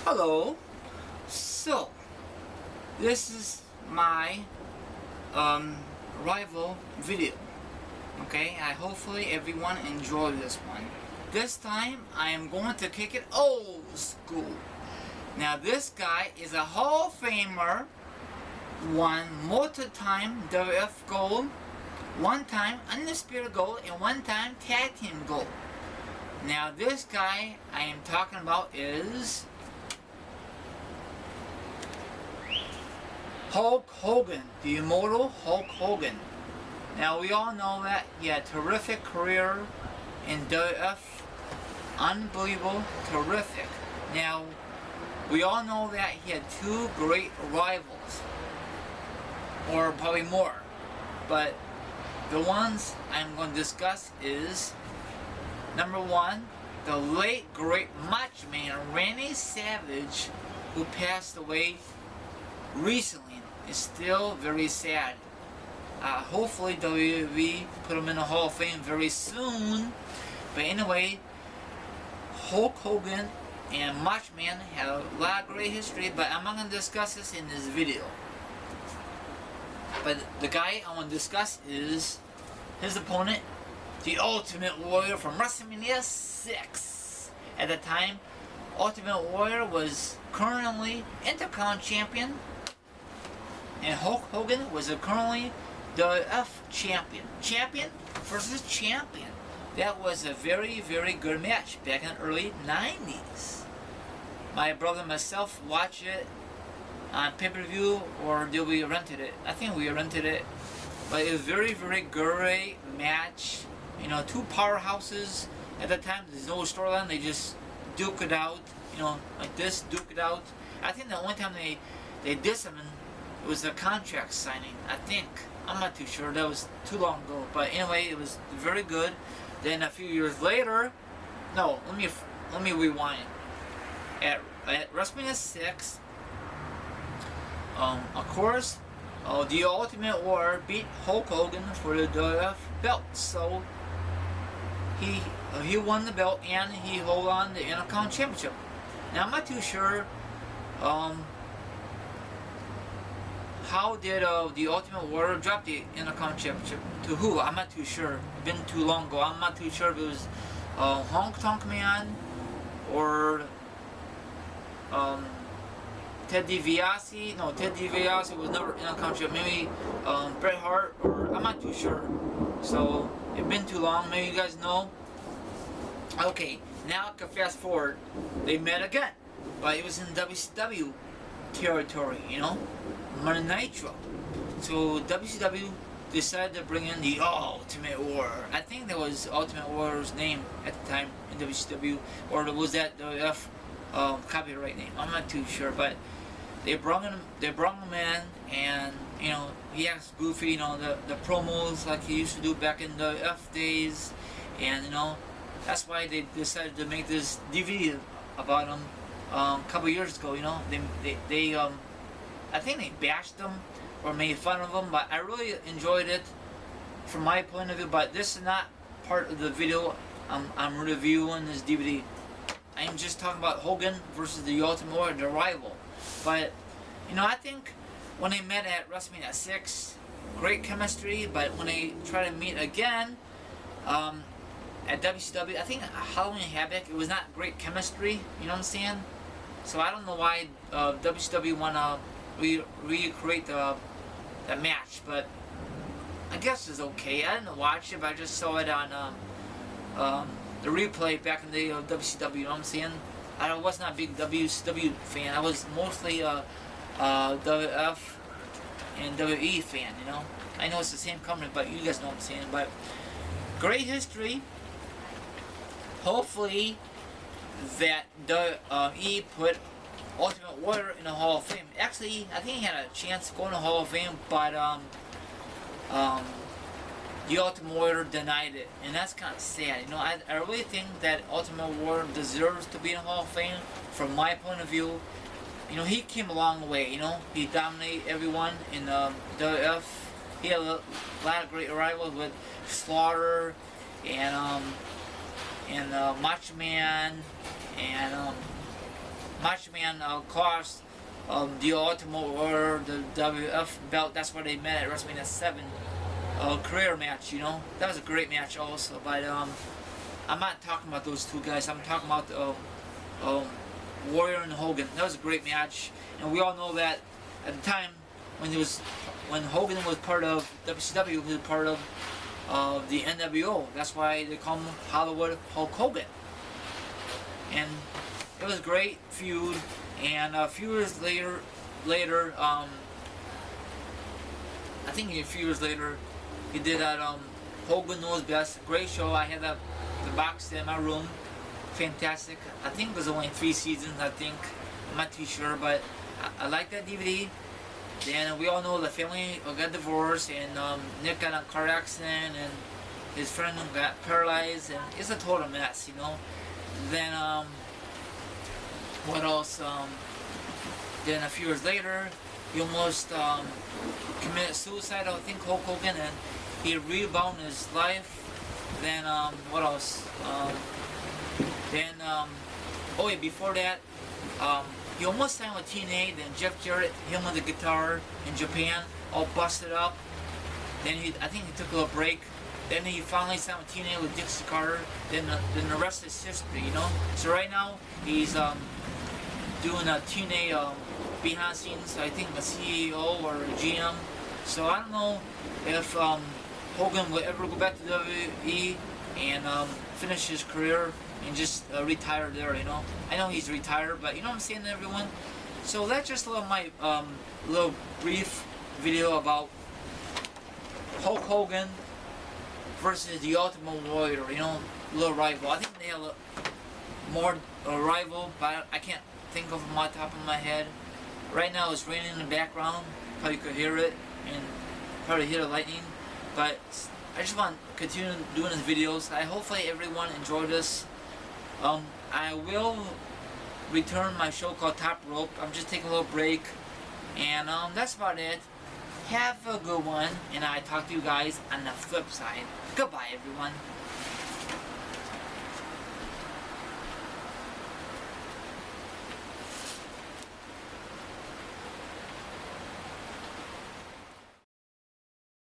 Hello. So, this is my rival video. Okay, hopefully everyone enjoyed this one. This time I am going to kick it old school. Now this guy is a Hall of Famer, won multi-time WF gold, one time Undisputed gold, and one time Tag Team gold. Now this guy I am talking about is Hulk Hogan, the immortal Hulk Hogan. Now we all know that he had a terrific career in WF, unbelievable, terrific. Now we all know that he had two great rivals, or probably more, but the ones I'm going to discuss is number one, the late great Macho Man Randy Savage, who passed away recently. Is still very sad. Hopefully WWE put him in the Hall of Fame very soon. But anyway, Hulk Hogan and Macho Man have a lot of great history, but I'm not going to discuss this in this video. But the guy I want to discuss is his opponent, the Ultimate Warrior from Wrestlemania 6. At the time, Ultimate Warrior was currently Intercontinental Champion, and Hulk Hogan was currently the F champion. Champion versus champion. That was a very, very good match back in the early 90s. My brother and myself watched it on pay-per-view, or did we rented it? I think we rented it. But it was a very, very great match. You know, two powerhouses. At the time, there's no storyline. They just duke it out. You know, like this, duke it out. I think the only time they did something, it was a contract signing, I think. I'm not too sure. That was too long ago. But anyway, it was very good. Then a few years later, no, let me rewind. At WrestleMania 6, of course, the Ultimate Warrior beat Hulk Hogan for the WF belt. So he won the belt and he held on the Intercontinental Championship. Now I'm not too sure. How did the Ultimate Warrior drop the Intercontinental Championship to who? I'm not too sure. Been too long ago. I'm not too sure if it was Honk Tonk Man or Ted DiBiase. No, Ted DiBiase was never Intercontinental Champion. Maybe Bret Hart, or I'm not too sure. So it's been too long. Maybe you guys know. Okay, now I can fast forward. They met again, but it was in WCW territory. You know. Monday Nitro. So WCW decided to bring in the Ultimate Warrior. I think that was Ultimate Warrior's name at the time in WCW, or was that the F copyright name? I'm not too sure, but they brought him in, and you know, he acts goofy, you know, the promos like he used to do back in the F days, and you know, that's why they decided to make this DVD about him a couple years ago. You know, they I think they bashed them or made fun of them, but I really enjoyed it from my point of view. But this is not part of the video I'm reviewing this DVD. I'm just talking about Hogan versus the Ultimate Warrior, the rival. But, you know, I think when they met at WrestleMania 6, great chemistry, but when they try to meet again at WCW, I think Halloween Havoc, it was not great chemistry, you know what I'm saying? So I don't know why WCW want to recreate the match, but I guess it's okay. I didn't watch it, but I just saw it on the replay back in the day of WCW, you know what I'm saying? I was not a big WCW fan. I was mostly a WF and WE fan, you know? I know it's the same company, but you guys know what I'm saying. But great history. Hopefully that WE put Ultimate Warrior in the Hall of Fame. Actually, I think he had a chance to go in the Hall of Fame, but the Ultimate Warrior denied it, and that's kind of sad. You know, I really think that Ultimate Warrior deserves to be in the Hall of Fame. From my point of view, you know, he came a long way. You know, he dominated everyone in WF. He had a lot of great rivals with Slaughter and Macho Man and Macho Man cost the Ultimate or the WF belt. That's where they met at WrestleMania 7 career match, you know. That was a great match also, but I'm not talking about those two guys. I'm talking about Warrior and Hogan. That was a great match, and we all know that at the time when Hogan was part of WCW, he was part of the NWO. That's why they call him Hollywood Hulk Hogan. And it was a great feud. And a few years later, I think a few years later, he did that Hogan Knows Best. Great show. I had the box set in my room. Fantastic. I think it was only 3 seasons. I think, I'm not too sure, but I like that DVD. Then we all know the family got divorced, and Nick got in a car accident, and his friend got paralyzed, and it's a total mess, you know. Then what else? Then a few years later, he almost committed suicide, I think, Hulk Hogan, and he rebounded his life. Then what else? Oh yeah, before that, he almost signed with TNA. Then Jeff Jarrett, him with the guitar in Japan, all busted up. Then I think he took a little break. Then he finally signed with TNA with Dixie Carter. Then the rest is history, you know. So right now he's doing a TNA behind the scenes. I think a CEO or a GM. So I don't know if Hogan will ever go back to WWE and finish his career and just retire there, you know. I know he's retired, but you know what I'm saying to everyone? So that's just my little brief video about Hulk Hogan versus the Ultimate Warrior, you know, little rival. I think they have a more rival, but I can't think of them on top of my head. Right now it's raining in the background, probably could hear it, and probably hear the lightning, but I just want to continue doing these videos. Hopefully everyone enjoyed this. I will return my show called Top Rope. I'm just taking a little break, and that's about it. Have a good one, and I talk to you guys on the flip side. Goodbye, everyone.